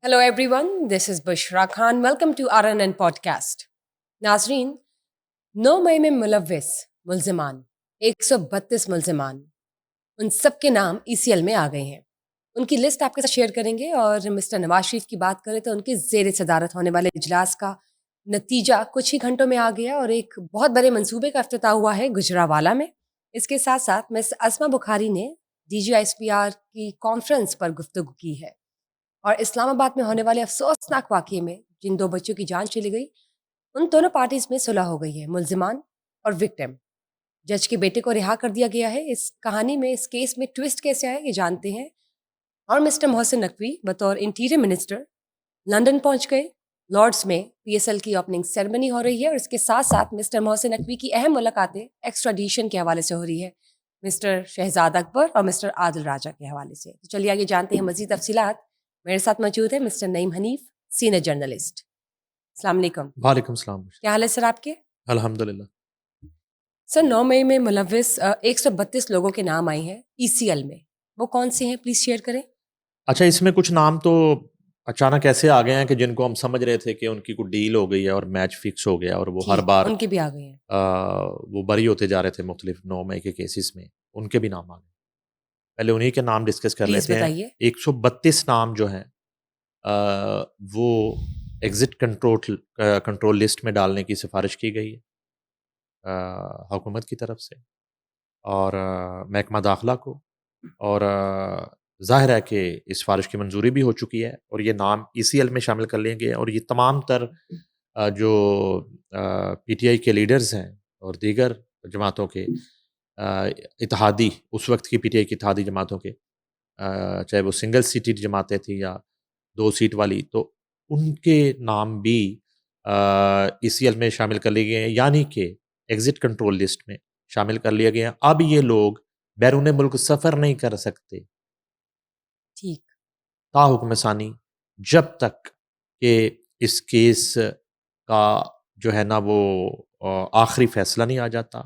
Hello everyone, this is Bushra Khan. Welcome to RNN podcast. नाजरीन, 9 मई में मुलव्विस मुल्जिमान 132 मुल्जिमान उन सब के नाम ईसीएल में आ गए हैं। उनकी लिस्ट आपके साथ शेयर करेंगे और मिस्टर नवाज शरीफ की बात करें तो उनके जेर सदारत होने वाले इजलास का नतीजा कुछ ही घंटों में आ गया और एक बहुत बड़े मंसूबे का इफ्तिताह हुआ है गुजरावाला में। इसके साथ साथ मिस असमा बुखारी ने DGISPR की कॉन्फ्रेंस पर गुफ्तगू की है और इस्लामाबाद में होने वाले अफसोसनाक वाक़ये में जिन 2 बच्चों की जान चली गई, उन दोनों पार्टीज़ में सुलह हो गई है, मुल्ज़िमान और विक्टिम। जज के बेटे को रिहा कर दिया गया है। इस कहानी में, इस केस में ट्विस्ट कैसे आया, ये जानते हैं। और मिस्टर मोहसिन नकवी बतौर इंटीरियर मिनिस्टर लंदन पहुंच गए। लॉर्ड्स में PSL की ओपनिंग सेरेमनी हो रही है और इसके साथ-साथ मिस्टर मोहसिन नकवी की अहम मुलाकातें एक्स्ट्राडिशन के हवाले से हो रही है, मिस्टर शहजाद अकबर और मिस्टर आदिल राजा के हवाले से। तो चलिए आगे जानते हैं मज़ीद तफ़सीलात। मेरे साथ मौजूद है mister Naeem Hanif, senior journalist. अस्सलाम वालेकुम। वालेकुम सलाम। क्या हाल है सर आपके? अल्हम्दुलिल्लाह। सर 9 मई में मुलव्विस 132 लोगों के नाम आए हैं ECL में। वो कौन से हैं, प्लीज़ शेयर करें? अच्छा, इसमें कुछ नाम तो अचानक ऐसे आ गए हैं कि जिनको हम समझ रहे थे कि उनकी कोई डील हो गई है और मैच फिक्स हो गया और वो हर ठीक, बार उनके भी आ गए हैं। वो बरी होते जा रहे थे मुख्तलिफ 9 मई के केसेस में, उनके भी नाम आ गए। पहले उन्हीं के नाम डिस्कस कर प्लीज़ लेते हैं। बताइए। 132 नाम जो हैं वो एग्ज़िट कंट्रोल लिस्ट में डालने की सिफ़ारिश की गई है हुकूमत की तरफ से और महकमा दाखिला को। और ज़ाहिर है कि इस सिफ़ारिश की मंजूरी भी हो चुकी है और ये नाम ECL में शामिल कर लिए गए हैं और ये तमाम तर जो PTI के लीडर्स हैं और दीगर जमातों के इत्तेहादी, उस वक्त की PTI की इत्तेहादी जमातों के, चाहे वो सिंगल सीटेड जमातें थी या 2 सीट वाली, तो उनके नाम भी ECL में शामिल कर लिए गए हैं, यानी कि एग्ज़िट कंट्रोल लिस्ट में शामिल कर लिए गए हैं। अब ये लोग बैरून मुल्क सफ़र नहीं कर सकते ठीक। ताहुक्म सानी, जब तक कि इस केस का जो है ना वो आखिरी फैसला नहीं आ जाता,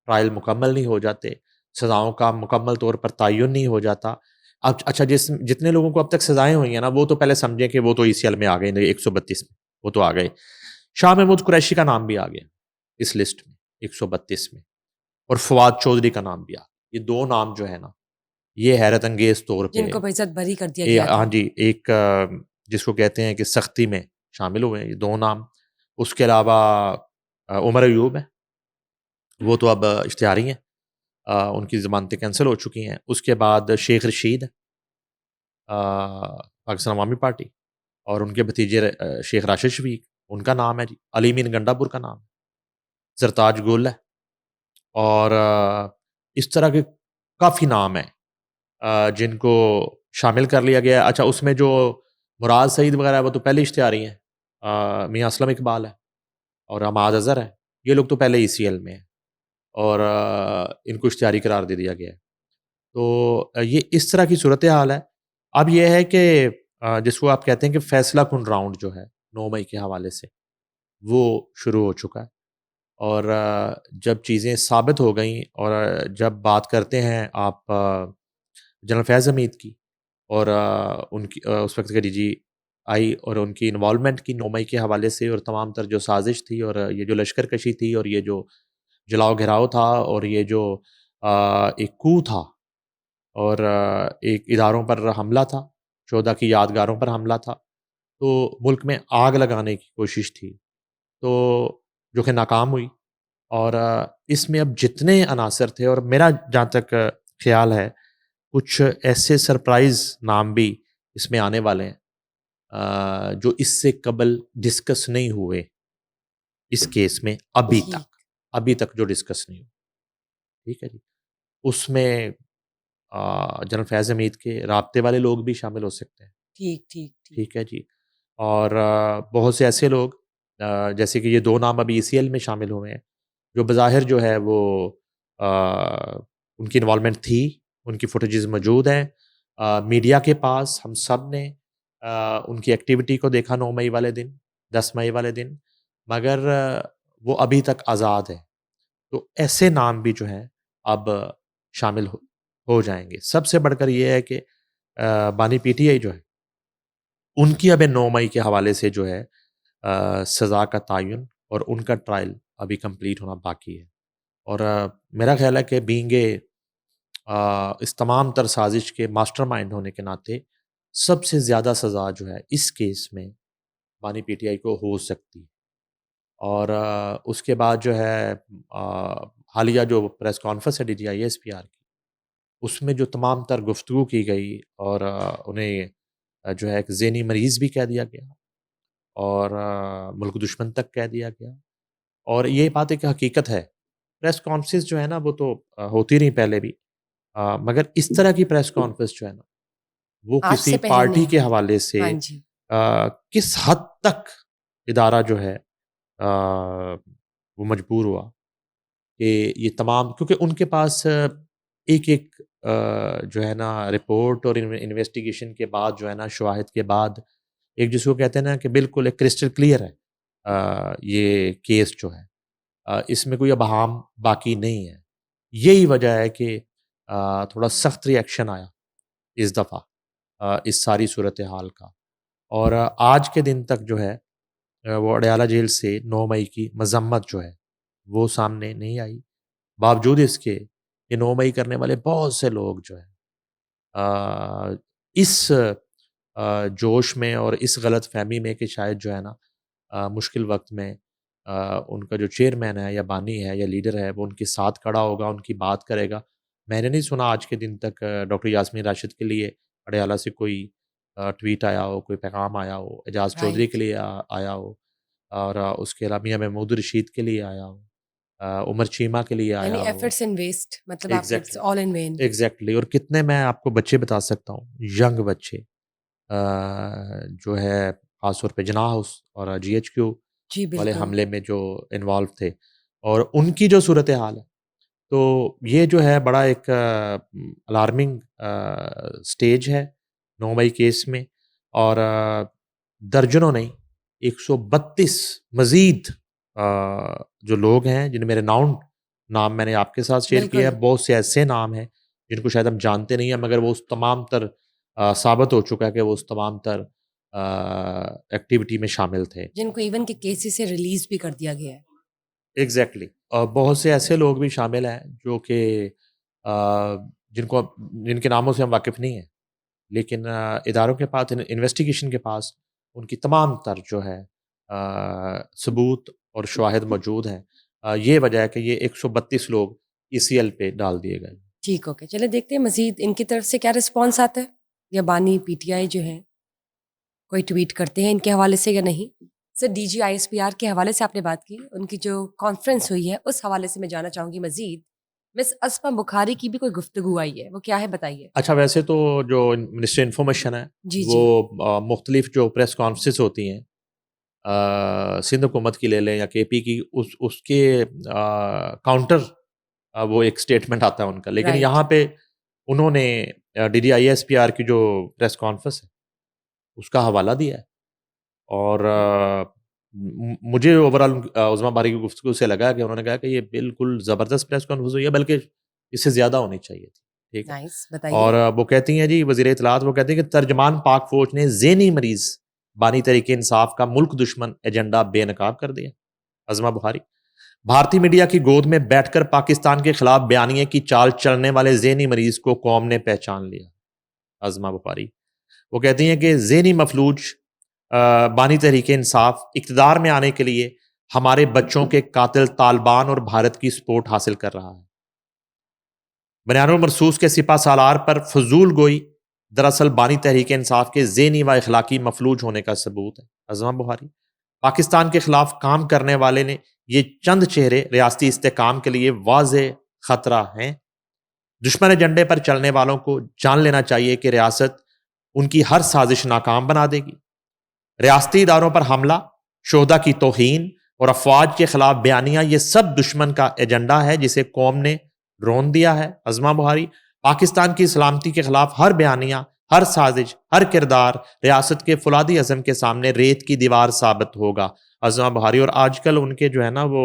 ट्रायल मुकम्मल नहीं हो जाते, सज़ाओं का मुकम्मल तौर पर तयन नहीं हो जाता। अब अच्छा, जितने लोगों को अब तक सज़ाएँ हुई हैं ना, वो तो पहले समझें कि वो तो ECL में आ गए, 132 में, वो तो आ गए। शाह महमूद कुरैशी का नाम भी आ गया इस लिस्ट में, 132 में, और फवाद चौधरी का नाम भी आ गया। ये 2 नाम जो है ना, ये हैरत अंगेज़ तौर पे जिनको बेइज्जत बरी कर दिया ये, गया हाँ था। जी, एक जिसको कहते हैं कि सख्ती में शामिल हुए हैं ये 2 नाम। उसके अलावा उमर अयूब है, वो तो अब इश्तिहारी हैं, उनकी ज़मानतें कैंसल हो चुकी हैं। उसके बाद शेख रशीद है, पाकिस्तान अवामी पार्टी, और उनके भतीजे शेख राशिद शफीक, उनका नाम है जी। अली मीन गंडापुर का नाम है, सरताज गुल है, और इस तरह के काफ़ी नाम हैं जिनको शामिल कर लिया गया है। अच्छा, उसमें जो मुराद सईद वगैरह है वो तो पहले इश्तिहारी हैं, मियाँ असलम इकबाल है और अमाद अज़हर है, ये लोग तो पहले ECL में हैं और इनको इश्तिहारी करार दे दिया गया है। तो ये इस तरह की सूरत हाल है। अब ये है कि जिसको आप कहते हैं कि फैसला कुन राउंड जो है 9 मई के हवाले से, वो शुरू हो चुका है। और जब चीज़ें साबित हो गई और जब बात करते हैं आप जनरल फैज़ हमीद की और उनकी उस वक़्त के DGI और उनकी इन्वॉल्वमेंट की 9 मई के हवाले से, और तमाम तर जो साज़िश थी और ये जो लश्कर कशी थी और ये जो जलाओ घिराव था और ये जो एक कू था और एक इदारों पर हमला था, शोधा की यादगारों पर हमला था, तो मुल्क में आग लगाने की कोशिश थी, तो जो कि नाकाम हुई। और इसमें अब जितने अनासर थे, और मेरा जहाँ तक ख़्याल है, कुछ ऐसे सरप्राइज़ नाम भी इसमें आने वाले हैं जो इससे कबल डिस्कस नहीं हुए इस केस में ठीक, अभी तक जो डिस्कस नहीं हुए, ठीक है जी। उसमें जनरल फैज़ हमीद के राब्ते वाले लोग भी शामिल हो सकते हैं, ठीक, ठीक, ठीक। ठीक है जी। और बहुत से ऐसे लोग जैसे कि ये 2 नाम अभी ECL में शामिल हुए हैं, जो बज़ाहिर जो है वो अ, उनकी इन्वॉल्वमेंट थी, उनकी फुटेजेस मौजूद हैं मीडिया के पास। हम सब ने उनकी एक्टिविटी को देखा 9 मई वाले दिन, 10 मई वाले दिन, मगर वो अभी तक आज़ाद है। तो ऐसे नाम भी जो हैं अब शामिल हो जाएँगे। सबसे बढ़कर ये है कि बानी PTI जो है, उनकी अब 9 मई के हवाले से जो है सज़ा का तयन और उनका ट्रायल अभी कंप्लीट होना बाकी है। और मेरा ख़्याल है कि बीइंग इस तमाम तर साज़िश के मास्टरमाइंड होने के नाते सबसे ज़्यादा सज़ा जो है इस केस में बानी पीटीआई को हो सकती है। और उसके बाद जो है हालिया जो प्रेस कॉन्फ्रेंस है डीजीआई एसपीआर की, उसमें जो तमाम तर गुफ्तगू की गई और उन्हें जो है एक ज़हनी मरीज़ भी कह दिया गया और मुल्क दुश्मन तक कह दिया गया। और ये बात एक हकीकत है। प्रेस कॉन्फ्रेंस जो है ना वो तो होती रही पहले भी, मगर इस तरह की प्रेस कॉन्फ्रेंस जो है ना वो आज किसी से पहले पार्टी नहीं के हुई। हवाले से हाँ जी, किस हद तक इदारा जो है वो मजबूर हुआ कि ये तमाम, क्योंकि उनके पास एक-एक जो है ना रिपोर्ट और इन्वेस्टिगेशन के बाद जो है ना शवाहिद के बाद एक जिसको कहते हैं ना कि बिल्कुल एक क्रिस्टल क्लियर है ये केस जो है, इसमें कोई अबहम बाकी नहीं है। यही वजह है कि थोड़ा सख्त रिएक्शन आया इस दफ़ा इस सारी सूरत हाल का। और आज के दिन तक जो है वो अडयाला जेल से 9 मई की मज़म्मत जो है वो सामने नहीं आई। बावजूद इसके कि 9 मई करने वाले बहुत से लोग जो हैं इस जोश में और इस गलतफ़हमी में कि शायद जो है ना मुश्किल वक़्त में उनका जो चेयरमैन है या बानी है या लीडर है वो उनके साथ खड़ा होगा, उनकी बात करेगा। मैंने नहीं सुना आज के दिन तक डॉक्टर यास्मीन राशिद के लिए अडयाला से कोई ट्वीट आया हो, कोई पैगाम आया हो, एजाज़ चौधरी के राइट। लिए आया हो और उसके अलावा मियां महमूद रशीद के लिए आया हो, उमर चीमा के लिए यानी आया हो। एफर्ट्स इन वेस्ट, मतलब आप it's exactly, all in when. Exactly. और कितने मैं आपको बच्चे बता सकता हूँ, यंग बच्चे जो है ख़ास तौर पे जिन्ना हाउस और जीएचक्यू जी, वाले बिल्कुल। हमले में जो इन्वॉल्व थे और उनकी जो सूरत हाल है, तो ये जो है बड़ा एक अलार्मिंग स्टेज है 9 मई केस में। और दर्जनों नहीं 132 मज़ीद जो लोग हैं जिन्हें मेरे नाम मैंने आपके साथ शेयर किया बिल्कुल। है, बहुत से ऐसे नाम हैं जिनको शायद हम जानते नहीं हैं, मगर वो उस तमाम तर साबित हो चुका है कि वो उस तमाम तर एक्टिविटी में शामिल थे। जिनको इवन के केसेस से रिलीज़ भी कर दिया गया है। एग्ज़ैक्टली। बहुत से ऐसे लोग भी शामिल हैं जो कि अ, जिनके नामों से हम वाकिफ़ नहीं हैं। लेकिन इदारों के पास इन्वेस्टिगेशन के पास उनकी तमाम तर जो है सबूत और शवाहिद मौजूद हैं। ये वजह है कि ये 132 लोग ईसीएल पे डाल दिए गए। ठीक, ओके। चलिए देखते हैं मज़ीद इनकी तरफ से क्या रिस्पॉन्स आता है, या बानी पीटीआई जो हैं कोई ट्वीट करते हैं इनके हवाले से या नहीं। सर, डीजीआईएसपीआर के हवाले से आपने बात की, उनकी जो कॉन्फ्रेंस हुई है उस हवाले से मैं जानना चाहूँगी मज़ीद। मिस अस्मा बुखारी की भी कोई गुफ्तगू आई है, वो क्या है बताइए? अच्छा, वैसे तो जो मिनिस्ट्री इन्फॉर्मेशन है जी, वो जी। मुख्तलिफ जो प्रेस कॉन्फ्रेंस होती हैं, सिंध हुकूमत की ले लें या केपी की, उसके काउंटर वो एक स्टेटमेंट आता है उनका। लेकिन राइट। यहाँ पे उन्होंने डीडीआईएसपीआर की जो प्रेस कॉन्फ्रेंस है उसका हवाला दिया है। और मुझे ओवरऑल उज़मा बारी की गुफ्तगू से लगा कि उन्होंने कहा कि ये बिल्कुल ज़बरदस्त प्रेस कॉन्फ्रेंस हुई है, बल्कि इससे ज़्यादा होनी चाहिए थी। ठीक है? नाइस, बताइए। और वो कहती हैं जी, वज़ीर इत्तलात वो कहती हैं कि तर्जमान पाक फ़ौज ने ज़हनी मरीज़ बानी तहरीक इंसाफ का मुल्क दुश्मन एजेंडा बेनकाब कर दिया। अज़मा बुखारी भारतीय मीडिया की गोद में बैठकर पाकिस्तान के खिलाफ बयानिए की चाल चलने वाले ज़हनी मरीज़ को कौम ने पहचान लिया। अज़मा बुखारी वो कहती हैं कि ज़हनी मफलूज बानी तहरीक इंसाफ इक़्तिदार में आने के लिए हमारे बच्चों के कातिल तालिबान और भारत की सपोर्ट हासिल कर रहा है। बयानुल मरसूस के सिपा सालार पर फजूल गोई दरअसल बानी तहरीक इंसाफ के ज़हनी व अखलाकी मफलूज होने का सबूत है। अज़मा बुखारी पाकिस्तान के खिलाफ काम करने वाले ने ये चंद चेहरे रियासती इस्तेकाम के लिए वाज़े खतरा हैं। दुश्मन एजेंडे पर चलने वालों को जान लेना चाहिए कि रियासत उनकी हर साजिश नाकाम बना देगी। रियासती इदारों पर हमला, शोहदा की तौहीन और अफवाज के खिलाफ बयानियां, ये सब दुश्मन का एजेंडा है जिसे कौम ने रोन दिया है। अज़मा बुखारी पाकिस्तान की सलामती के खिलाफ हर बयानिया, हर साजिश, हर किरदार रियासत के फुलादी अज़म के सामने रेत की दीवार साबित होगा। अज़मा बुखारी और आजकल उनके जो है ना वो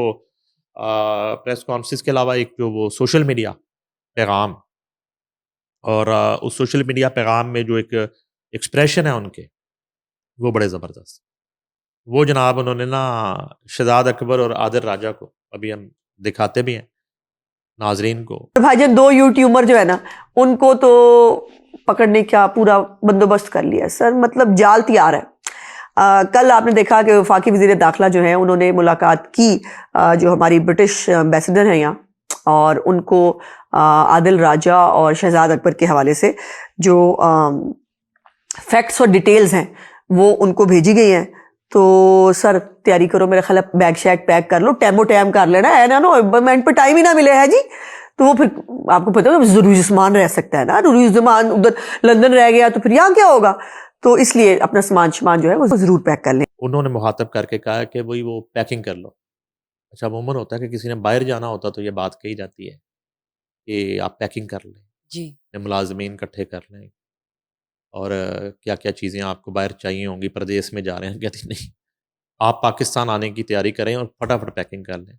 प्रेस कॉन्फ्रेंस के अलावा एक जो वो सोशल मीडिया पैगाम और उस सोशल मीडिया पैगाम में जो एक एक्सप्रेशन है उनके, वो बड़े ज़बरदस्त। वो जनाब उन्होंने ना शहजाद अकबर और आदिल राजा को अभी हम दिखाते भी हैं नाजरीन को। भाईजान 2 यूट्यूबर जो है ना, उनको तो पकड़ने का पूरा बंदोबस्त कर लिया सर, मतलब जाल तैयार है। कल आपने देखा कि वफाकी वज़ीर दाखिला जो है उन्होंने मुलाकात की जो हमारी ब्रिटिश एम्बेसडर हैं यहाँ, और उनको आदिल राजा और शहजाद अकबर के हवाले से जो फैक्ट्स और डिटेल्स हैं वो उनको भेजी गई हैं। तो सर तैयारी करो, मेरा ख्याल है बैग शैग पैक कर लो, टैमो टैम कर लेना है ना, इम्प्लीमेंट पे टाइम ही ना मिले है जी, तो वो फिर आपको पता है जरूरी सामान रह सकता है ना, जरूरी सामान उधर लंदन रह गया तो फिर यहाँ क्या होगा, तो इसलिए अपना सामान जो है वो जरूर पैक कर लें। उन्होंने मुखातब करके कहा कि वही वो पैकिंग कर लो। अच्छा अमूमन होता है कि किसी ने बाहर जाना होता तो ये बात कही जाती है कि आप पैकिंग कर लें, जी मुलाजमीन इकट्ठे कर लें, और क्या क्या चीज़ें आपको बाहर चाहिए होंगी, प्रदेश में जा रहे हैं, कहती नहीं आप पाकिस्तान आने की तैयारी करें और फटाफट पैकिंग कर लें।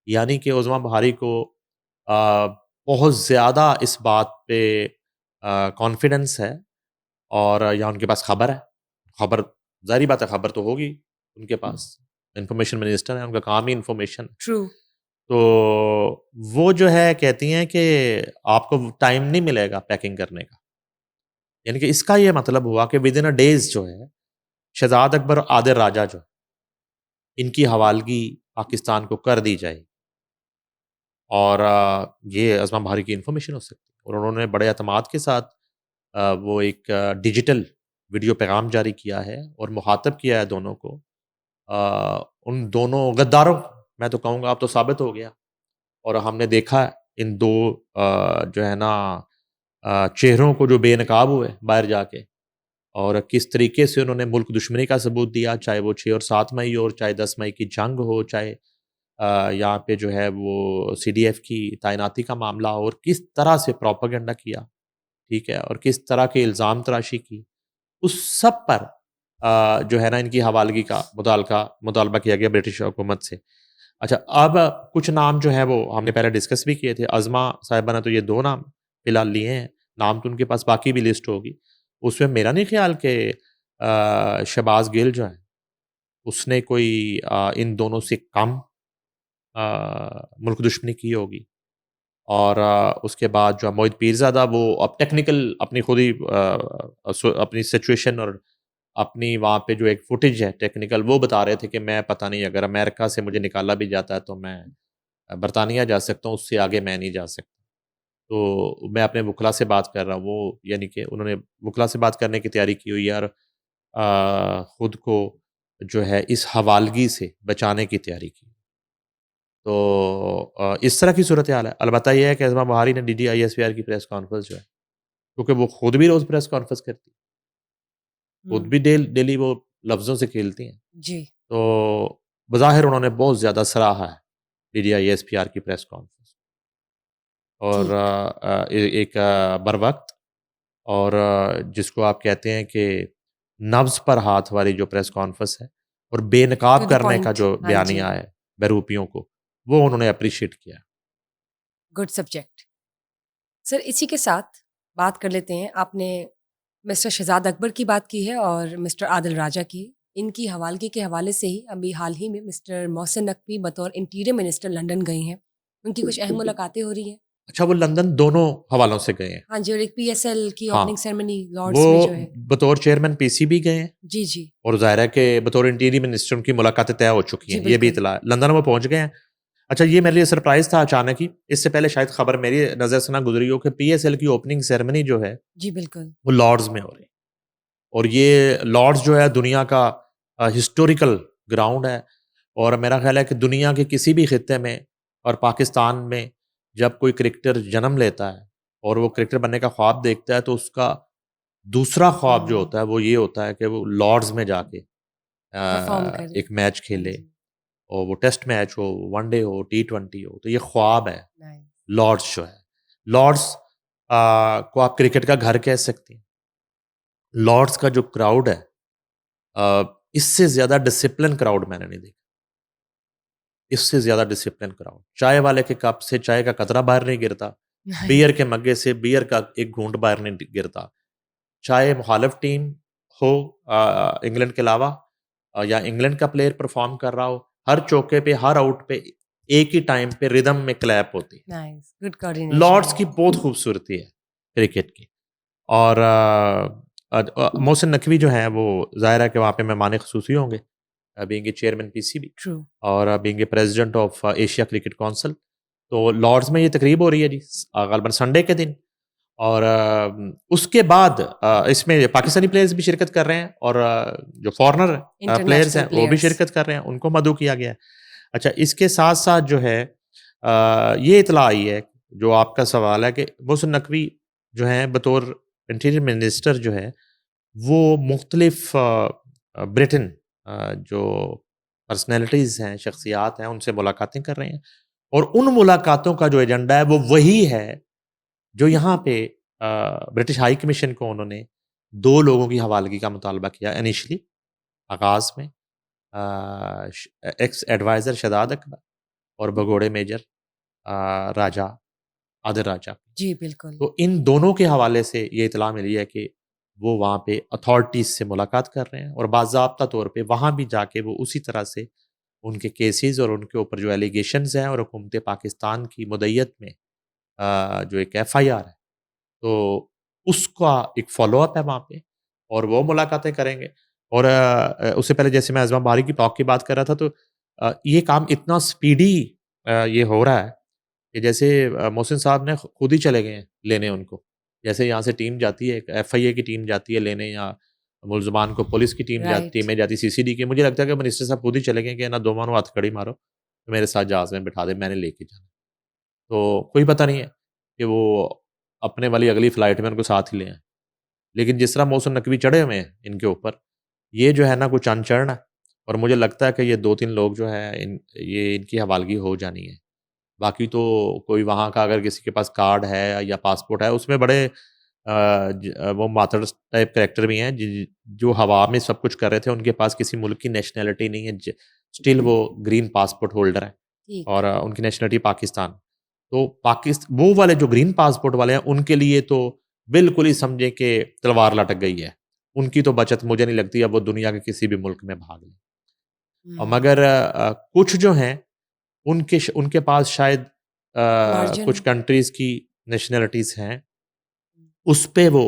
यानी कि उज़्मा बहारी को बहुत ज़्यादा इस बात पे कॉन्फिडेंस है, और या उनके पास खबर है। खबर ज़ाहिर बात है, खबर तो होगी उनके पास, इन्फॉर्मेशन मिनिस्टर है, उनका काम ही इन्फॉर्मेशन है। ट्रू। तो वो जो है कहती हैं कि आपको टाइम नहीं मिलेगा पैकिंग करने का। यानी कि इसका ये मतलब हुआ कि विद इन अ डेज़ जो है शहजाद अकबर और आदिल राजा जो है, इनकी हवालगी पाकिस्तान को कर दी जाएगी, और ये अज़्मा बहारी की इन्फॉर्मेशन हो सकती है। और उन्होंने बड़े एतमाद के साथ वो एक डिजिटल वीडियो पैगाम जारी किया है और मुखातब किया है दोनों को। उन दोनों गद्दारों को, मैं तो कहूँगा अब तो साबित हो गया, और हमने देखा है इन 2 जो है ना चेहरों को जो बेनकाब हुए बाहर जाके, और किस तरीके से उन्होंने मुल्क दुश्मनी का सबूत दिया, चाहे वो 6 और 7 मई हो, चाहे 10 मई की जंग हो, चाहे यहाँ पे जो है वो सीडीएफ की तैनाती का मामला हो, और किस तरह से प्रोपेगेंडा किया, ठीक है, और किस तरह के इल्ज़ाम तराशी की, उस सब पर जो है ना इनकी हवालगी का मुतालबा किया गया ब्रिटिश हुकूमत से। अच्छा, अब कुछ नाम जो हैं वो हमने पहले डिस्कस भी किए थे। अज़मा साहिबा ने तो ये 2 नाम फ़िलहाल लिए हैं, नाम तो उनके पास बाकी भी लिस्ट होगी। उसमें मेरा नहीं ख़्याल कि शहबाज़ गिल जो है, उसने कोई इन दोनों से कम मुल्क दुश्मनी की होगी। और उसके बाद जो मोहित पीरज़ादा, वो अब टेक्निकल अपनी खुद ही अपनी सिचुएशन और अपनी वहाँ पे जो एक फुटेज है टेक्निकल, वो बता रहे थे कि मैं पता नहीं अगर अमेरिका से मुझे निकाला भी जाता है तो मैं बरतानिया जा सकता हूँ, उससे आगे मैं नहीं जा सकता। तो मैं अपने वकला से बात कर रहा हूँ, वो यानी कि उन्होंने वकला से बात करने की तैयारी की हुई है, और खुद को जो है इस हवालगी से बचाने की तैयारी की। तो इस तरह की सूरत हाल है। अलबत्ता ये है कि अज़मा बहारी ने DGISPR की प्रेस कॉन्फ्रेंस जो है, क्योंकि वो खुद भी रोज़ प्रेस कॉन्फ्रेंस करती है, खुद भी डेली वो लफ्ज़ों से खेलती हैं। जी तो बज़ाहिर उन्होंने बहुत ज़्यादा सराहा है DGISPR की प्रेस कॉन्फ्रेंस, और ठीक। एक बरवक़्त, और जिसको आप कहते हैं कि नब्ज़ पर हाथ वाली जो प्रेस कॉन्फ्रेंस है, और टू बेनकाब द करने का पॉइंट। जो हाँ जी। बयानिया है बहरूपियों को, वो उन्होंने एप्रिशिएट किया। Good subject. सर इसी के साथ बात कर लेते हैं, आपने मिस्टर शहजाद अकबर की बात की है और मिस्टर आदिल राजा की। इनकी हवालगी के हवाले से ही अभी हाल ही में मिस्टर मोहसिन नकवी बतौर इंटीरियर मिनिस्टर लंदन गए हैं। उनकी कुछ अहम मुलाकातें हो रही हैं। अच्छा, वो लंदन दोनों हवालों से गए हैं। हाँ जी, और एक PSL की हाँ, ओपनिंग सेरेमनी वो लॉर्ड्स में जो है। बतौर चेयरमैन पीसीबी गए हैं, जी जी। और ज़ाहिर है कि बतौर इंटीरियर मिनिस्टर उनकी मुलाकातें तय हो चुकी जी हैं, ये भी बिल्कुल। इत्तला है। लंदन वो पहुँच गए हैं। अच्छा, ये मेरे लिए सरप्राइज़ था अचानक ही, इससे पहले शायद खबर मेरी नज़र से ना गुज़री हो कि पीएसएल की ओपनिंग सेरेमनी जो है, जी बिल्कुल। वो लॉर्ड्स में हो रही है। और ये लॉर्ड्स जो है दुनिया का हिस्टोरिकल ग्राउंड है, और मेरा ख़्याल है कि दुनिया के किसी भी खित्ते में और पाकिस्तान में जब कोई क्रिकेटर जन्म लेता है और वो क्रिकेटर बनने का ख्वाब देखता है, तो उसका दूसरा ख्वाब जो होता है वो ये होता है कि वो लॉर्ड्स में जाके परफॉर्म करें। एक मैच हाँ खेले, जी। और वो टेस्ट मैच हो, वनडे हो, T20 हो, तो ये ख्वाब है नाइस। लॉर्ड्स जो है। लॉर्ड्स को आप क्रिकेट का घर कह सकते हैं। लॉर्ड्स का जो क्राउड है, इससे ज़्यादा डिसिप्लिन क्राउड मैंने नहीं देखा। इससे ज़्यादा डिसिप्लिन क्राउड। चाय वाले के कप से चाय का कतरा बाहर नहीं गिरता, नाइस। बियर के मग्गे से बियर का एक घूंट बाहर नहीं गिरता। चाहे मुखालिफ टीम हो इंग्लैंड के अलावा या इंग्लैंड का प्लेयर परफॉर्म कर रहा हो, हर चौके पे हर आउट पे एक ही टाइम पे रिदम में क्लैप होती है। Nice, good coordination. लॉर्ड्स की बहुत खूबसूरती है क्रिकेट की। और मोहसिन नकवी जो है वो ज़ाहिर है कि वहाँ पे मेहमान ख़ुसूसी होंगे, being a chairman PCB true. और being a president of Asia cricket council. तो लॉर्ड्स में ये तकरीब हो रही है जी, ग़ालिबन संडे के दिन। और उसके बाद इसमें पाकिस्तानी प्लेयर्स भी शिरकत कर रहे हैं और जो फॉरेनर प्लेयर्स हैं वो भी शिरकत कर रहे हैं, उनको मदऊ किया गया है। अच्छा, इसके साथ साथ जो है ये इतला आई है, जो आपका सवाल है, कि मोहसिन नकवी जो हैं बतौर इंटीरियर मिनिस्टर जो है वो मुख्तलिफ ब्रिटेन जो पर्सनैलिटीज़ हैं, शख्सियात हैं, उनसे मुलाकातें कर रहे हैं। और उन मुलाकातों का जो एजेंडा है वो वही है जो यहाँ पे ब्रिटिश हाई कमीशन को उन्होंने 2 लोगों की हवालगी का मुतालबा किया इनिशियली आगाज़ में, एक्स एडवाइज़र शहजाद अकबर और भगोड़े मेजर राजा आदिल राजा। जी बिल्कुल। तो इन दोनों के हवाले से ये इतला मिली है कि वो वहाँ पे अथॉरिटीज़ से मुलाकात कर रहे हैं और बाज़ाब्ता तौर पे वहाँ भी जाके वो उसी तरह से उनके केसेस और उनके ऊपर जो एलिगेशंस हैं और हुकूमत पाकिस्तान की मुद्दत में जो एक एफआईआर है, तो उसका एक फ़ॉलो-अप है वहाँ पे और वो मुलाकातें करेंगे। और उससे पहले जैसे मैं अज़मा बारी की टॉक की बात कर रहा था, तो ये काम इतना स्पीडी ये हो रहा है कि जैसे मोहसिन साहब ने खुद ही चले गए हैं लेने उनको। जैसे यहाँ से टीम जाती है, एक एफआईए की टीम जाती है लेने, या मुल्ज़मान को पुलिस की टीम राइट। टीमें जाती सीसीडी की। मुझे लगता है कि मिनिस्टर साहब खुद ही चले गए कि ना दो मानो हाथ खड़ी मारो, तो मेरे साथ जहाज़ में बिठा दे, मैंने लेके जाना। तो कोई पता नहीं है कि वो अपने वाली अगली फ़्लाइट में उनको साथ ही ले आएँ। लेकिन जिस तरह मोहसिन नकवी चढ़े हुए हैं इनके ऊपर, ये जो है ना कुछ अनचढ़ है और मुझे लगता है कि ये 2-3 लोग जो हैं ये इनकी हवालगी हो जानी है। बाकी तो कोई वहाँ का अगर किसी के पास कार्ड है या पासपोर्ट है, उसमें बड़े वो मातड़ टाइप कैरेक्टर भी हैं जो हवा में सब कुछ कर रहे थे, उनके पास किसी मुल्क की नेशनैलिटी नहीं है, स्टिल वो ग्रीन पासपोर्ट होल्डर हैं ठीक। और उनकी नेशनैलिटी पाकिस्तान। तो वो वाले जो ग्रीन पासपोर्ट वाले हैं, उनके लिए तो बिल्कुल ही समझें कि तलवार लटक गई है। उनकी तो बचत मुझे नहीं लगती अब वो दुनिया के किसी भी मुल्क में भाग लें। और मगर कुछ जो हैं उनके पास शायद मार्जिन। कुछ कंट्रीज़ की नेशनैलिटीज़ हैं, उस पे वो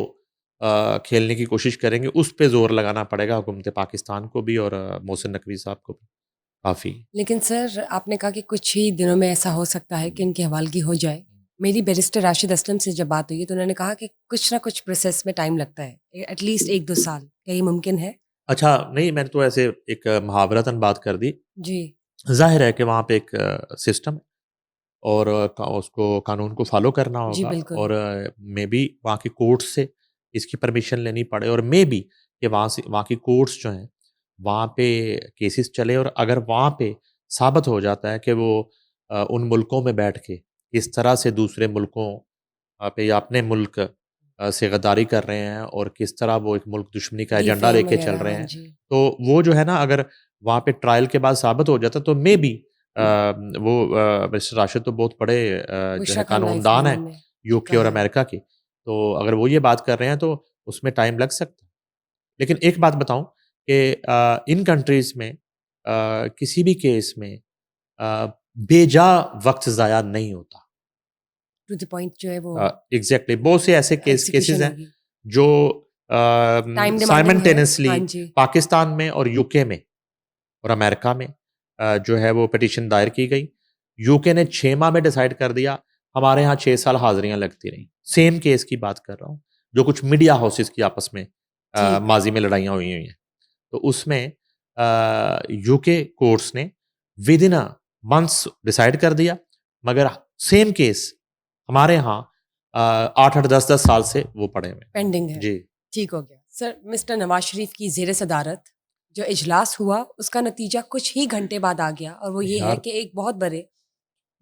खेलने की कोशिश करेंगे, उस पे ज़ोर लगाना पड़ेगा हुकूमत पाकिस्तान को भी और मोहसिन नकवी साहब को भी काफ़ी। लेकिन सर आपने कहा कि कुछ ही दिनों में ऐसा हो सकता है कि इनकी हवालगी हो जाए। मेरी बैरिस्टर राशिद असलम से जब बात हुई है तो उन्होंने कहा कि कुछ ना कुछ प्रोसेस में टाइम लगता है, एटलीस्ट 1-2 साल। क्या ये मुमकिन है? अच्छा, नहीं, मैंने तो ऐसे एक मुहावरतन बात कर दी। जी। ज़ाहिर है कि वहाँ पे एक सिस्टम और उसको कानून को फ़ॉलो करना जी होगा बिल्कुल। और मेबी वहाँ की कोर्ट से इसकी परमिशन लेनी पड़े और मेबी कि वहाँ की कोर्ट्स जो हैं, वहाँ पे केसेस चले और अगर वहाँ पे साबित हो जाता है कि वो उन मुल्कों में बैठ के किस तरह से दूसरे मुल्कों पे या अपने मुल्क से गद्दारी कर रहे हैं और किस तरह वो एक मुल्क दुश्मनी का एजेंडा डिफेम लेके चल वगैरह, रहे हाँ हैं, जी। तो वो जो है ना, अगर वहाँ पे ट्रायल के बाद साबित हो जाता तो मेबी वो मिस्टर राशिद तो बहुत बड़े जो बुशरा है खान कानूनदान लाइफलाइन हैं में यूके शिका और है। अमेरिका के, तो अगर वो ये बात कर रहे हैं तो उसमें टाइम लग सकता है। लेकिन एक बात बताऊं कि इन कंट्रीज़ में किसी भी केस में अ, बेजा वक्त ज़ाया नहीं होता। टू द पॉइंट जो है वो एग्जैक्टली, बहुत से ऐसे केसेस एग्जीक्यूशन हैं होगी। जो टाइम डिमांडिंग है। साइमल्टेनियसली हाँ जी। पाकिस्तान में और यूके में और अमेरिका में जो है वो पिटीशन दायर की गई। यूके ने 6 माह में डिसाइड कर दिया, हमारे यहाँ 6 साल हाज़िरियाँ लगती रहीं। सेम केस की बात कर रहा हूँ, जो कुछ मीडिया हाउसेस की आपस में ठीक। माज़ी में लड़ाइयाँ हुई हुई हैं। तो उसमें यूके कोर्ट्स ने विदिन अ मंथ्स डिसाइड कर दिया, मगर सेम केस हमारे यहाँ 8-8, 10-10 साल से वो पड़े हुए हैं। पेंडिंग है। जी। ठीक हो गया। सर मिस्टर नवाज शरीफ की ज़ेर सदारत जो इजलास हुआ उसका नतीजा कुछ ही घंटे बाद आ गया और वो ये है यार, कि एक बहुत बड़े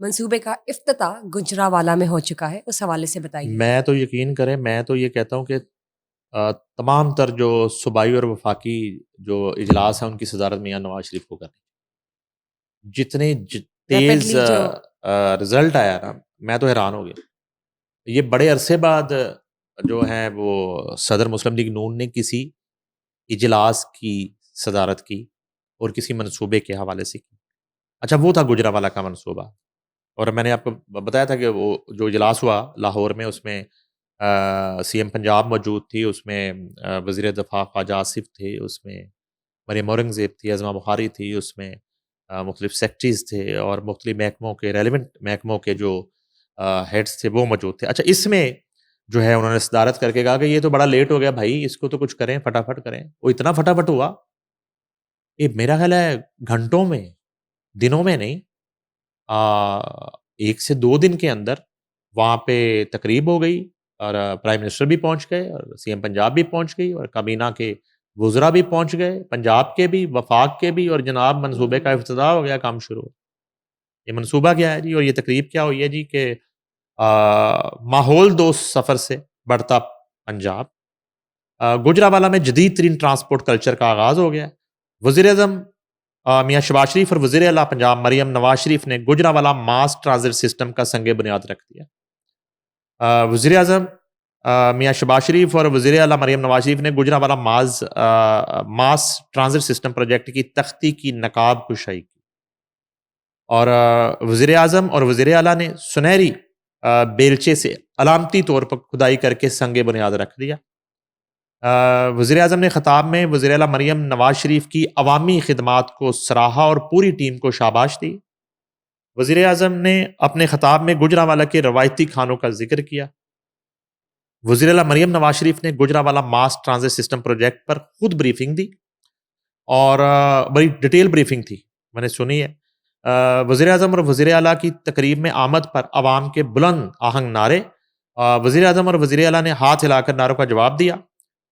मंसूबे का इफ्तिताह गुजरांवाला में हो चुका है। उस हवाले से बताइए। मैं तो यकीन करें, मैं तो ये कहता हूँ कि तमाम तर जो सूबाई और वफाकी जो इजलास हैं उनकी सदारत मियाँ नवाज शरीफ को करनी। जितने तेज़ रैपिडली जो रिज़ल्ट आया ना, मैं तो हैरान हो गया। ये बड़े अरसे बाद जो है वो सदर मुस्लिम लीग नून ने किसी इजलास की सदारत की और किसी मंसूबे के हवाले से की। अच्छा, वो था गुजरांवाला का मंसूबा। और मैंने आपको बताया था कि वो जो इजलास हुआ लाहौर में, उसमें सीएम पंजाब मौजूद थी, उसमें वज़ीर दफ़ा ख्वाजा आसिफ थे, उसमें मरियम औरंगज़ेब थी, अज़मा बुखारी थी, उसमें मुख्तलिफ़ सेक्रेटरीज़ थे और मुख्तलिफ़ महकमों के रेलेवेंट महकमों के जो हेड्स थे वो मौजूद थे। अच्छा, इसमें जो है उन्होंने सदारत करके कहा कि ये तो बड़ा लेट हो गया भाई, इसको तो कुछ करें, फटाफट करें। वो इतना फटाफट हुआ, ये मेरा ख़्याल है घंटों में, दिनों में नहीं, 1 से 2 दिन के अंदर वहाँ पे तकरीब हो गई और प्राइम मिनिस्टर भी पहुँच गए और सीएम पंजाब भी पहुँच गई और काबीना के वुज़रा भी पहुँच गए, पंजाब के भी, वफ़ाक के भी, और जनाब मंसूबे का इफ्तिताह हो गया, काम शुरू। ये मंसूबा क्या है जी और ये तकरीब क्या हुई है जी कि माहौल दोस्त सफ़र से बढ़ता पंजाब। गुजरांवाला में जदीद तरीन ट्रांसपोर्ट कल्चर का आगाज़ हो गया है। वज़ीर-ए-आज़म मियाँ शहबाज शरीफ और वज़ीर आला पंजाब मरियम नवाज़ शरीफ ने गुजरांवाला मास ट्रांजिट सिस्टम का संग बुनियाद रख दिया। वज़ीर आज़म मियाँ शहबाज शरीफ और वज़ीर आला मरियम नवाज़ शरीफ ने गुजरांवाला मास ट्रांजिट सिस्टम प्रोजेक्ट की तख्ती की नकाब कुशाई की और वज़ीर आज़म और वज़ीर आला ने सुनहरी बेलचे से अलामती तौर पर खुदाई करके संग बुनियाद रख दिया। वज़ीर आज़म ने ख़िताब में वज़ीर आला मरियम नवाज़ शरीफ की अवामी खिदमात को सराहा और पूरी टीम को शाबाश दी। वज़ीर आज़म ने अपने ख़िताब में गुजरांवाला के रवायती खानों का ज़िक्र किया। वज़ीर आला मरियम नवाज़ शरीफ ने गुजरांवाला मास ट्रांजिट सिस्टम प्रोजेक्ट पर खुद ब्रीफिंग दी और बड़ी डिटेल ब्रीफिंग थी, मैंने सुनी है। वज़ीर आज़म और वज़ीर आला की तकरीब में आमद पर आवाम के बुलंद आहंग नारे, वज़ीर आज़म और वज़ीर आला ने हाथ हिलाकर नारों का जवाब दिया।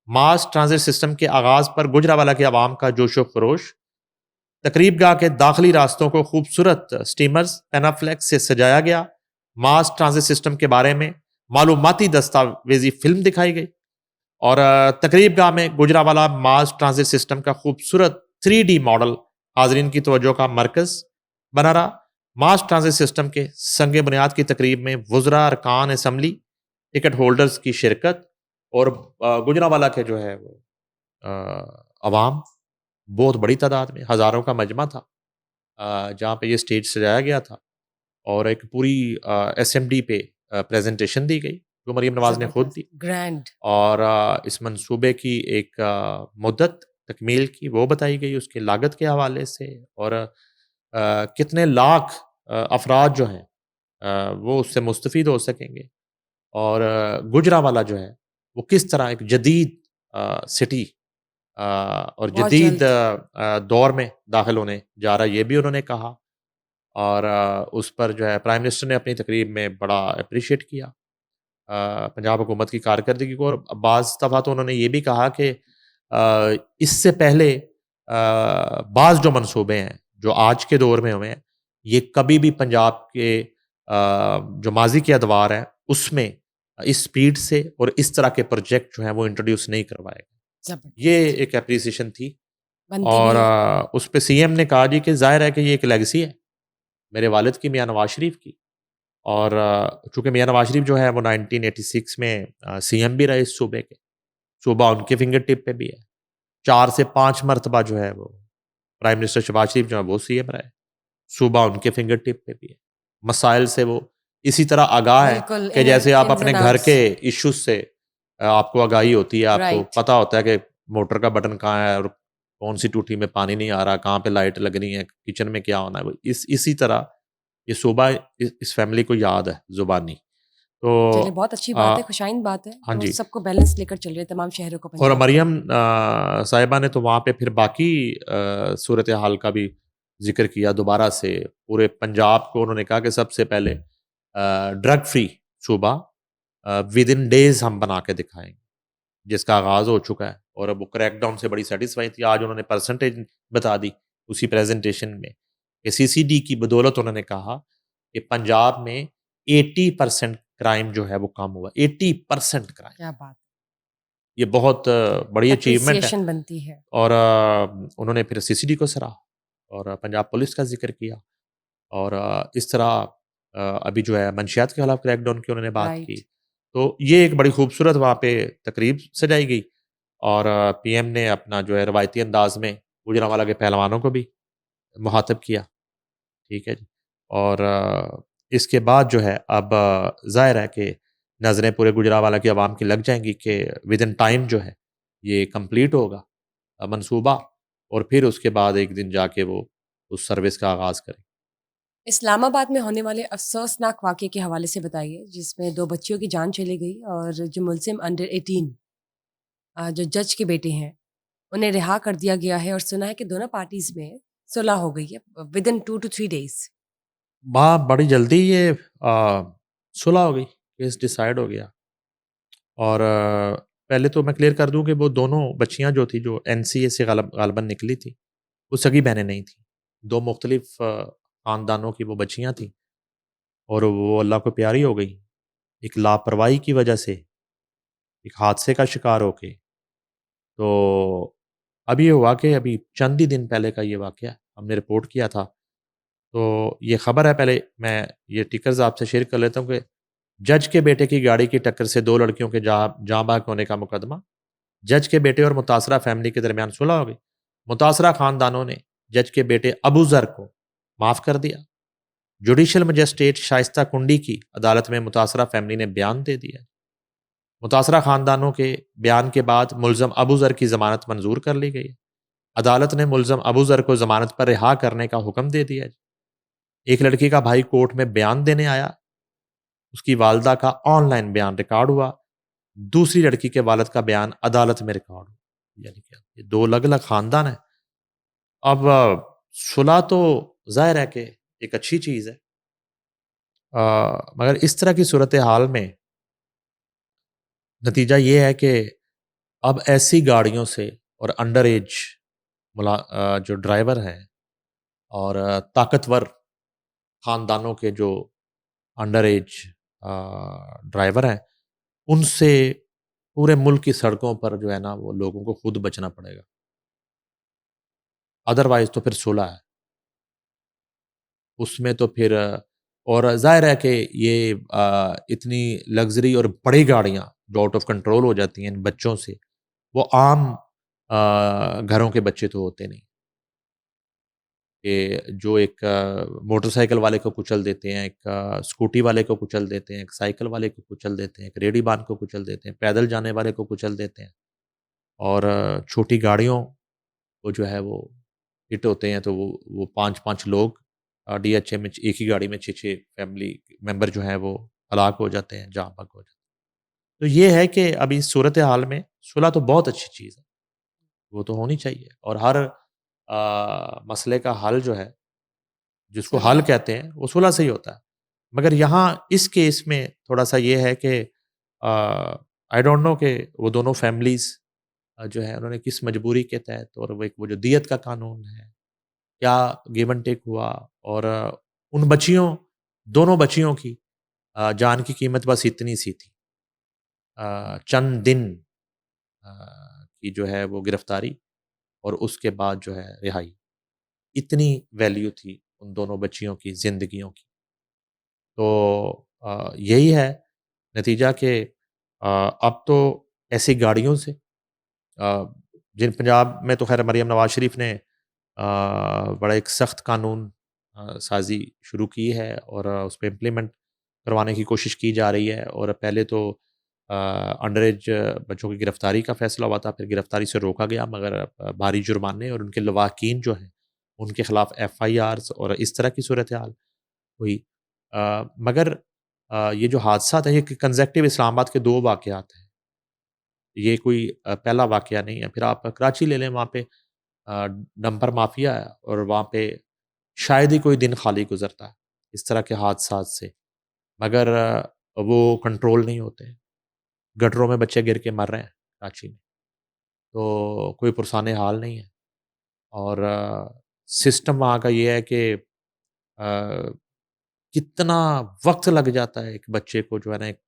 मास ट्रांजिट सिस्टम के आगाज़ पर गुजरांवाला के आवाम का जोशो खरोश। तकरीब गाह के दाखिली रास्तों को खूबसूरत स्टीमर्स पेनाफ्लेक्स से सजाया गया। मास ट्रांजिट सिस्टम के बारे में मालूमाती दस्तावेजी फिल्म दिखाई गई और तकरीब गाह में गुजरांवाला मास ट्रांजिट सिस्टम का खूबसूरत 3D मॉडल हाजरीन की तवज्जो का मरकज़ बना रहा। मास ट्रांजिट सिस्टम के संग बुनियाद की तकरीब में वुज़रा, अरकान असम्बली, टिकट होल्डर्स की शिरकत और गुजरांवाला के जो है वो अवाम बहुत बड़ी तादाद में, हज़ारों का मजमा था जहाँ पे ये स्टेज सजाया गया था और एक पूरी एसएमडी पे प्रेजेंटेशन दी गई जो मरियम नवाज़ ने खुद दी ग्रैंड और इस मंसूबे की एक मुद्दत तकमील की वो बताई गई, उसकी लागत के हवाले से और कितने लाख अफराद जो हैं वो उससे मुस्तफ़ीद हो सकेंगे और गुजरांवाला जो है वो किस तरह एक जदीद सिटी और बहुत जदीद जल्द दौर में दाखिल होने जा रहा है, ये भी उन्होंने कहा और उस पर जो है प्राइम मिनिस्टर ने अपनी तकरीब में बड़ा अप्रिशिएट किया पंजाब हुकूमत की कारकर्दगी को और बाज़ दफ़ा तो उन्होंने ये भी कहा कि इससे पहले बाज़ जो मंसूबे हैं जो आज के दौर में हुए हैं ये कभी भी पंजाब के जो माजी के अदवार हैं उसमें इस स्पीड से और इस तरह के प्रोजेक्ट जो हैं वो इंट्रोड्यूस नहीं करवाए गए। ये एक एप्रिसिएशन थी बनती और भी है। उस पे सीएम ने कहा जी कि ज़ाहिर है कि ये एक लेगेसी है मेरे वालिद की, मियाँ नवाज़ शरीफ की और चूँकि मियाँ नवाज़ शरीफ जो है वो 1986 में सीएम भी रहे इस सूबे के, सूबा उनके फिंगर टिप पे भी है। 4 से 5 मरतबा जो है वो प्राइम मिनिस्टर शहबाज शरीफ जो है वो सीएम रहे, सूबा उनके फिंगर टिप पे भी है। मसाइल से वो इसी तरह आगाह है बिल्कुल कि जैसे आप इन्स अपने एंड घर आउट्स के इश्यूज से आपको आगाही होती है, आपको राइट पता होता है कि मोटर का बटन कहाँ है और कौन सी टूटी में पानी नहीं आ रहा, कहाँ पे लाइट लगनी है, किचन में क्या होना है। वो इसी तरह ये सूबा इस फैमिली को याद है ज़ुबानी। तो चलिए बहुत अच्छी बात है, खुशाइन बात है, हाँ तो जी। सबको बैलेंस लेकर चल रहे हैं तमाम शहरों को और पंजाब को। मरियम साहिबा ने तो वहाँ पे फिर बाकी सूरत हाल का भी ज़िक्र किया दोबारा से। पूरे पंजाब को उन्होंने कहा कि सबसे पहले ड्रग फ्री सूबा विदिन डेज़ हम बना के दिखाएँगे, जिसका आगाज़ हो चुका है और अब वो क्रैकडाउन से बड़ी सैटिस्फाई थी। आज उन्होंने परसेंटेज बता दी उसी प्रेज़ेंटेशन में कि सीसीडी की बदौलत उन्होंने कहा कि पंजाब में 80% क्राइम जो है वो कम हुआ। 80% क्राइम, क्या बात, ये बहुत बड़ी अचीवमेंट है एप्रिसिएशन बनती है। और उन्होंने फिर सीसीडी को सराहा और पंजाब पुलिस का ज़िक्र किया और इस तरह अभी जो है मंशियात के खिलाफ क्रैकडाउन की उन्होंने बात की। राइट तो ये एक बड़ी खूबसूरत वहाँ पे तकरीब सजाई गई और पीएम ने अपना जो है रवायती अंदाज में गुजरांवाला के पहलवानों को भी मुखातब किया, ठीक है जी। और इसके बाद जो है अब ज़ाहिर है कि नज़रें पूरे गुजरांवाला की आवाम की लग जाएंगी कि विद इन टाइम जो है ये कंप्लीट होगा मंसूबा, और फिर उसके बाद एक दिन जाके वो उस सर्विस का आगाज़ करें। इस्लामाबाद में होने वाले अफसोसनाक वाक़े के हवाले से बताइए, जिसमें 2 बच्चियों की जान चली गई और जो मुलज़िम अंडर 18 जो जज के बेटे हैं, उन्हें रिहा कर दिया गया है और सुना है कि दोनों पार्टीज़ में सुलह हो गई है विदिन 2 टू 3 डेज़। बड़ी जल्दी ये सुलह हो गई, केस डिसाइड हो गया। और पहले तो मैं क्लियर कर दूं कि वो दोनों बच्चियां जो थी, जो एनसीए से गालबन निकली थी, वो सगी बहनें नहीं थी। 2 मुख्तलिफ ख़ानदानों की वो बच्चियां थीं और वो अल्लाह को प्यारी हो गई। एक लापरवाही की वजह से, एक हादसे का शिकार होके। तो अब ये हुआ कि अभी चंद ही दिन पहले का ये वाक़या हमने रिपोर्ट किया था। तो ये ख़बर है, पहले मैं ये टिकर्स आपसे शेयर कर लेता हूँ कि जज के बेटे की गाड़ी की टक्कर से 2 लड़कियों के जाँ बहक होने का मुकदमा। जज के बेटे और मुतासरा फैमिली के दरमियान सुलह हो गई। मुतासरा खानदानों ने जज के बेटे अबू ज़र को माफ़ कर दिया। जुडिशल मजिस्ट्रेट शाइस्ता कुंडी की अदालत में मुतासरा फैमिली ने बयान दे दिया। मुतासरा खानदानों के बयान के बाद मुलज़म अबू ज़र की ज़मानत मंजूर कर ली गई। अदालत ने मुलज़म अबू ज़र को ज़मानत पर रिहा करने का हुक्म दे दिया। एक लड़की का भाई कोर्ट में बयान देने आया, उसकी वालदा का ऑनलाइन बयान रिकॉर्ड हुआ। दूसरी लड़की के वालिद का बयान अदालत में रिकॉर्ड हुआ। यानी कि ये 2 अलग-अलग ख़ानदान हैं। अब सुलह तो ज़ाहिर है कि एक अच्छी चीज़ है। मगर इस तरह की सूरत हाल में नतीजा ये है कि अब ऐसी गाड़ियों से और अंडर एज जो ड्राइवर हैं और ताकतवर ख़ानदानों के जो अंडर एज ड्राइवर हैं, उनसे पूरे मुल्क की सड़कों पर जो है ना, वो लोगों को खुद बचना पड़ेगा। अदरवाइज़ तो फिर सुलह है। उसमें तो फिर और ज़ाहिर है कि ये इतनी लग्ज़री और बड़ी गाड़ियाँ जो आउट ऑफ कंट्रोल हो जाती हैं इन बच्चों से, वो आम घरों के बच्चे तो होते नहीं। कि जो एक मोटरसाइकिल वाले को कुचल देते हैं, एक स्कूटी वाले को कुचल देते हैं, एक साइकिल वाले को कुचल देते हैं, एक रेहड़ीबान को कुचल देते हैं, पैदल जाने वाले को कुचल देते हैं। और छोटी गाड़ियों को जो है वो हिट होते हैं, तो वो 5-5 लोग डीएचए में एक ही गाड़ी में 6-6 फैमिली मेंबर जो हैं वो हलाक हो जाते हैं, जाँ बहक हो जाते हैं। तो ये है कि अभी इस सूरत हाल में सुलह तो बहुत अच्छी चीज़ है, वो तो होनी चाहिए। और हर मसले का हल जो है, जिसको हल सुलह। कहते हैं, वो सुलह से ही होता है। मगर यहाँ इस केस में थोड़ा-सा ये है कि आई डोंट नो कि वो दोनों फैमिलीज़ जो है उन्होंने किस मजबूरी के तहत, और वो जो दियत का कानून है, क्या गिव एंड टेक हुआ। और उन बच्चियों, दोनों बच्चियों की जान की कीमत बस इतनी सी थी। चंद दिन की जो है वो गिरफ्तारी और उसके बाद जो है रिहाई। इतनी वैल्यू थी उन दोनों बच्चियों की ज़िंदगियों की। तो यही है नतीजा कि अब तो ऐसी गाड़ियों से जिन पंजाब में तो खैर मरीम नवाज़ शरीफ ने बड़ा एक सख्त कानून साज़ी शुरू की है और उस पे इम्प्लीमेंट करवाने की कोशिश की जा रही है। और पहले तो अंडर एज बच्चों की गिरफ्तारी का फैसला हुआ था, फिर गिरफ्तारी से रोका गया, मगर भारी जुर्माने और उनके लवाकिन जो हैं उनके खिलाफ एफआईआर्स और इस तरह की सूरत हाल हुई। मगर ये जो हादसा था, ये कंसेक्टिव इस्लामाबाद के 2 वाक़यात हैं। ये कोई पहला वाक़या नहीं है। फिर आप कराची ले लें, वहाँ पे डंपर माफिया है और वहाँ पे शायद ही कोई दिन खाली गुजरता है इस तरह के हादसात से, मगर वो कंट्रोल नहीं होते हैं। गटरों में बच्चे गिर के मर रहे हैं कराची में, तो कोई पुरसाने हाल नहीं है। और सिस्टम वहाँ का ये है कि कितना वक्त लग जाता है एक बच्चे को जो है ना, एक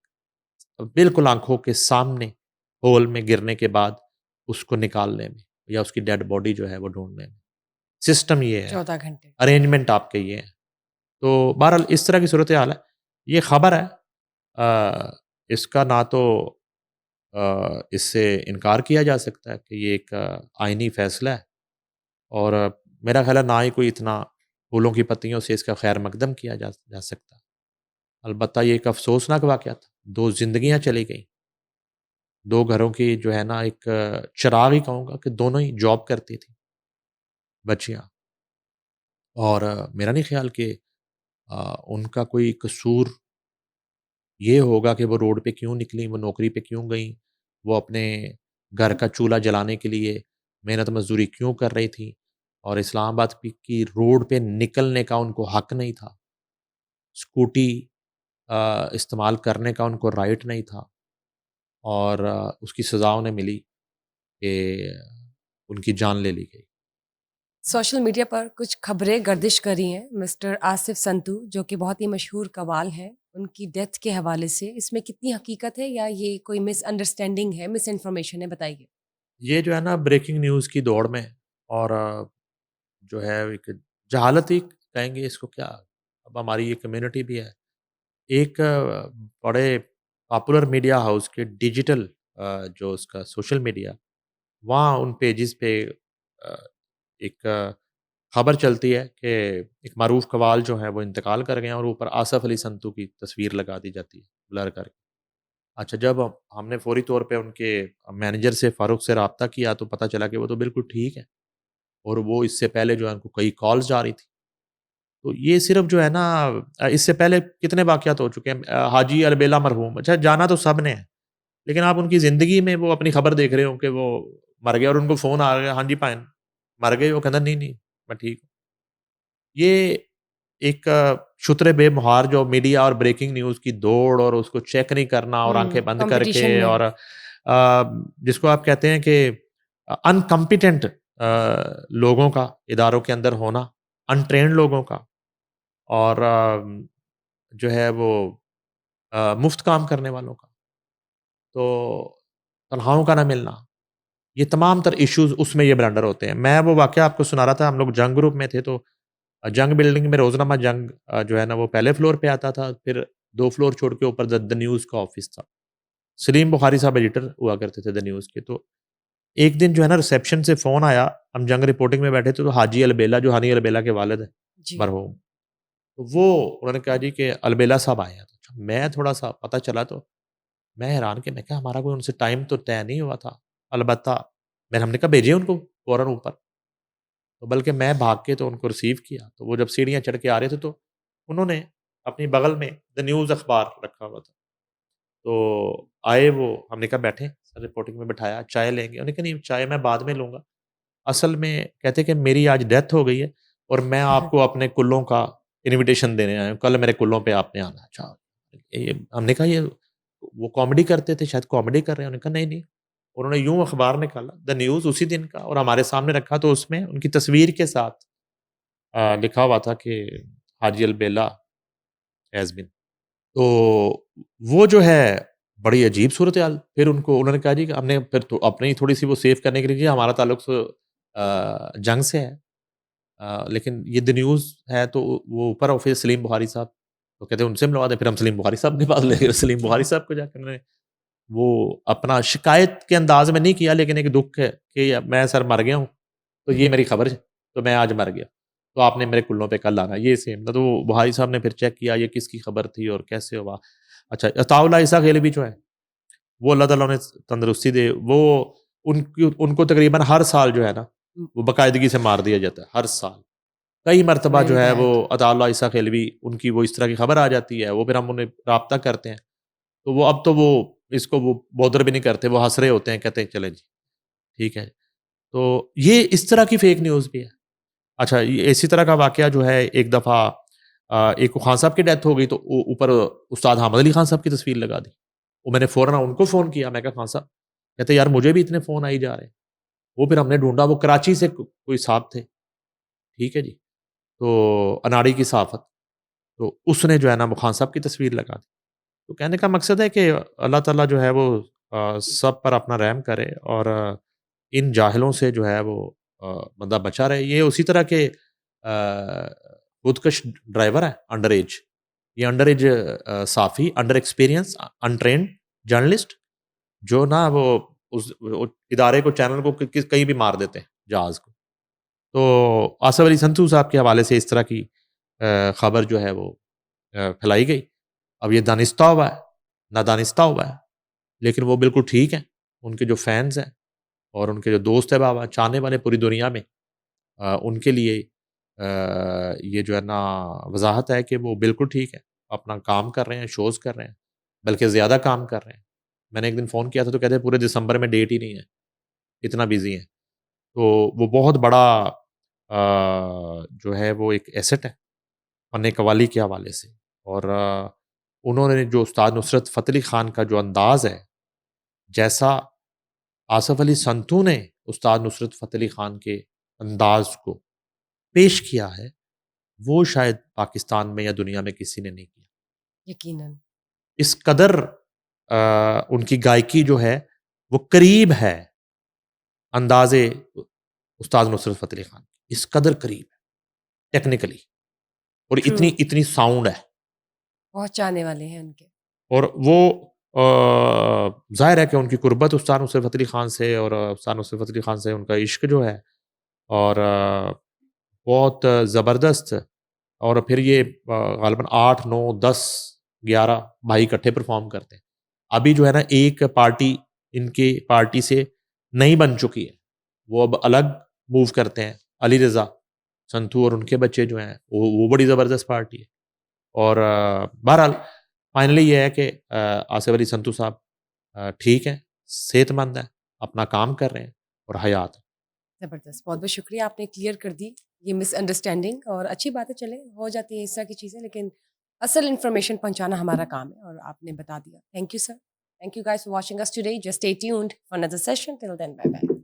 बिल्कुल आंखों के सामने होल में गिरने के बाद उसको निकालने में, या उसकी डेड बॉडी जो है वो ढूंढने में। सिस्टम ये है, 14 घंटे। अरेंजमेंट आपके ये हैं। तो बहरहाल इस तरह की सूरत हाल है। ये खबर है, इसका ना तो इससे इनकार किया जा सकता है कि ये एक आइनी फैसला है। और मेरा ख्याल है ना ही कोई इतना फूलों की पत्तियों से इसका खैर मकदम किया जा सकता। अलबत्ता ये एक अफसोसनाक वाक़या था, 2 ज़िंदगियाँ चली गईं, 2 घरों की जो है ना एक चिराग ही कहूँगा कि दोनों ही जॉब करती थी बच्चियाँ। और मेरा नहीं ख़्याल कि उनका कोई कसूर ये होगा कि वो रोड पे क्यों निकलीं, वो नौकरी पे क्यों गईं, वो अपने घर का चूल्हा जलाने के लिए मेहनत मज़दूरी क्यों कर रही थीं और इस्लामाबाद की रोड पे निकलने का उनको हक नहीं था। स्कूटी इस्तेमाल करने का उनको राइट नहीं था और उसकी सज़ा उन्हें मिली कि उनकी जान ले ली गई। सोशल मीडिया पर कुछ खबरें गर्दिश करी हैं मिस्टर आसिफ संतू, जो कि बहुत ही मशहूर कवाल हैं, उनकी डेथ के हवाले से। इसमें कितनी हकीकत है या ये कोई मिसअंडरस्टैंडिंग है, मिस इन्फॉर्मेशन है, बताइए। ये जो है ना ब्रेकिंग न्यूज़ की दौड़ में और जो है एक जहालत ही कहेंगे इसको क्या, अब हमारी ये कम्युनिटी भी है। एक बड़े पॉपुलर मीडिया हाउस के डिजिटल जो उसका सोशल मीडिया, वहाँ उन पेजेस पे एक खबर चलती है कि एक मारूफ कवाल जो है वो इंतकाल कर गए हैं और ऊपर आसफ़ अली संतू की तस्वीर लगा दी जाती है ब्लर करके। अच्छा, जब हमने फ़ौरी तौर पे उनके मैनेजर से फ़ारूक से रब्ता किया तो पता चला कि वो तो बिल्कुल ठीक है और वो इससे पहले जो है उनको कई कॉल्स जा रही थी। तो ये सिर्फ़ जो है ना इससे पहले कितने वाक़यात हो चुके हैं। हाजी अलबेला मरहूम, अच्छा जाना तो सब ने है, लेकिन आप उनकी ज़िंदगी में वो अपनी खबर देख रहे हो कि वो मर गए और उनको फ़ोन आ गया, हाँ जी पाइन मर गए, वो कहता नहीं, नहीं मैं ठीक हूँ। ये एक शुत्रे बेमुहार जो मीडिया और ब्रेकिंग न्यूज़ की दौड़ और उसको चेक नहीं करना और आँखें बंद करके कंपटीशन में। और जिसको आप कहते हैं कि अनकॉम्पिटेंट लोगों का इदारों के अंदर होना, अनट्रेन्ड लोगों का और जो है वो मुफ़्त काम करने वालों का। तो तनख़्वाहों का ना मिलना, ये तमाम तर इश्यूज़ उसमें ये ब्लंडर होते हैं। मैं वो वाक़या आपको सुना रहा था, हम लोग जंग ग्रुप में थे तो जंग बिल्डिंग में रोज़नामा जंग जो है ना वो पहले फ्लोर पे आता था, फिर 2 फ्लोर छोड़ के ऊपर द न्यूज़ का ऑफ़िस था। सलीम बुखारी साहब एडिटर हुआ करते थे द न्यूज़ के। तो एक दिन जो है ना रिसेप्शन से फ़ोन आया, हम जंग रिपोर्टिंग में बैठे थे तो हाजी अलबेला जो हनी अलबेला के वालिद हैं, जी। मरहूम, तो वो उन्होंने कहा जी कि अलबेला साहब आए हैं। तो अच्छा, मैं थोड़ा-सा पता चला तो मैं हैरान कि मैं कहा हमारा कोई उनसे टाइम तो तय नहीं हुआ था। अलबत्ता हमने कहा भेजिए उनको फ़ौरन ऊपर। तो बल्कि मैं भाग के तो उनको रिसीव किया, तो वो जब सीढ़ियाँ चढ़ के आ रहे थे तो उन्होंने अपनी बगल में द न्यूज़ अखबार रखा हुआ था। तो आए वो, हमने कहा बैठें, सर रिपोर्टिंग में बिठाया, चाय लेंगे? उन्होंने कहा नहीं चाय मैं बाद में लूँगा। असल में कहते कि मेरी आज डेथ हो गई है और मैं आपको अपने कुल्लों का इन्विटेशन देने आया हूँ, कल मेरे कुल्लों पे आपने आना है। अच्छा, ये हमने कहा ये वो कॉमेडी करते थे, शायद कॉमेडी कर रहे हैं। उन्होंने कहा नहीं, नहीं। उन्होंने यूँ अखबार निकाला, द न्यूज़ उसी दिन का और हमारे सामने रखा तो उसमें उनकी तस्वीर के साथ लिखा हुआ था कि हाजी अलबेला हैज़ बीन। तो वो जो है बड़ी अजीब सूरत-ए-हाल। फिर उनको उन्होंने कहा जी कि हमने फिर तो अपनी ही थोड़ी-सी वो सेव करने के लिए, जी हमारा ताल्लुक तो जंग से है। लेकिन ये द न्यूज़ है तो वो ऊपर ऑफ़िस सलीम बुखारी साहब, तो कहते हैं उनसे मिलवा दें। फिर हम सलीम बुखारी साहब के पास ले गए। सलीम बुखारी साहब को जाके उन्होंने वो अपना शिकायत के अंदाज़ में नहीं किया, लेकिन एक दुःख है कि मैं सर मर गया हूँ, तो ये मेरी खबर है, तो मैं आज मर गया। तो आपने मेरे कुल्लों पे कल आना, ये सेम था। तो बुखारी साहब ने फिर चेक किया ये किसकी खबर थी और कैसे हुआ। अच्छा, अताउल्लाह ईसा ग़िलबी जो है, वो अल्लाह ताला उन्हें तंदुरुस्ती दे, वो उनको तकरीबन हर साल जो है ना, वो बाकायदगी से मार दिया जाता है, हर साल। कई मर्तबा जो वेरी है वो बैड। अताउल्लाह ईसा ग़िलबी उनकी वो इस तरह की खबर आ जाती है, वो फिर हम उन्हें राब्ता करते हैं। तो वो अब तो वो इसको वो बॉदर भी नहीं करते, वो हँस रहे होते हैं, कहते हैं चलें जी, ठीक है। तो ये इस तरह की फ़ेक न्यूज़ भी है। अच्छा, ये इसी तरह का वाक़या जो है एक दफ़ा एक खान साहब की डेथ हो गई तो ऊपर उस्ताद हामिद अली खान साहब की तस्वीर लगा दी। वो मैंने फ़ौरन उनको फ़ोन किया, मैं कहा खान साहब, कहते यार मुझे भी इतने फ़ोन आई जा रहे हैं। वो फिर हमने ढूँढा, वो कराची से कोई साहब थे, ठीक है जी। तो अनाड़ी की सहाफ़त, तो उसने जो है ना वो खान साहब की तस्वीर लगा दी। तो कहने का मकसद है कि अल्लाह ताला जो है वो सब पर अपना रहम करे और इन जाहिलों से जो है वो बंदा बचा रहे। ये उसी तरह के खुदकश ड्राइवर हैं अंडर एज। ये अंडर एज साफ़ी, अंडर एक्सपीरियंस, अनट्रेन्ड जर्नलिस्ट जो ना वो इदारे को, चैनल को कहीं भी मार देते हैं, जहाज़ को। तो आसिफ अली संतू साहब के हवाले से इस तरह की खबर जो है वो फैलाई गई। अब ये दानिस्ता हुआ है, नादानिस्ता हुआ है, लेकिन वो बिल्कुल ठीक हैं। उनके जो फैन्स हैं और उनके जो दोस्त है बाबा, चाहने वाले पूरी दुनिया में, उनके लिए ये जो है ना वजाहत है कि वो बिल्कुल ठीक है, अपना काम कर रहे हैं, शोज़ कर रहे हैं, बल्कि ज़्यादा काम कर रहे हैं। मैंने एक दिन फ़ोन किया था तो कहते हैं पूरे दिसंबर में डेट ही नहीं है, इतना बिज़ी हैं। तो वो बहुत बड़ा जो है वो एक एसेट है फ़न कव्वाली के हवाले से। और उन्होंने जो उस्ताद नुसरत फ़तेह अली ख़ान का जो अंदाज़ है, जैसा आसिफ अली संतू ने उस्ताद नुसरत फ़तेह अली ख़ान के अंदाज़ को पेश किया है, वो शायद पाकिस्तान में या दुनिया में किसी ने नहीं किया। यकीनन। इस कदर उनकी गायकी जो है वो करीब है अंदाज़े उस्ताद नुसरत फ़तेह अली ख़ान, इस कदर करीब है टेक्निकली, और ट्रू। इतनी इतनी साउंड है। बहुत चाहने वाले हैं उनके। और वो ज़ाहिर है कि उनकी कुर्बत उस्ताद नुसरत फ़तेह अली ख़ान से और उस्ताद नुसरत फ़तेह अली ख़ान से उनका इश्क जो है, और बहुत ज़बरदस्त। और फिर ये ग़ालिबन 8, 9, 10, 11 भाई इकट्ठे परफ़ॉर्म करते हैं। अभी जो है ना एक पार्टी इनकी पार्टी से नई बन चुकी है, वो अब अलग मूव करते हैं। अली रज़ा संतू और उनके बच्चे जो हैं वो बड़ी ज़बरदस्त पार्टी है। और बहरहाल फाइनली ये है कि आसिफ अली संतू साहब ठीक हैं, सेहतमंद हैं, अपना काम कर रहे हैं और हयात हैं। ज़बरदस्त, बहुत बहुत शुक्रिया, आपने क्लियर कर दी ये मिसअंडरस्टैंडिंग। और अच्छी बात है, चले हो जाती है इस तरह की चीज़ें, लेकिन असल इन्फॉर्मेशन पहुंचाना हमारा काम है और आपने बता दिया। Thank you sir, thank you guys for watching us today. Just stay tuned for another session, till then bye bye.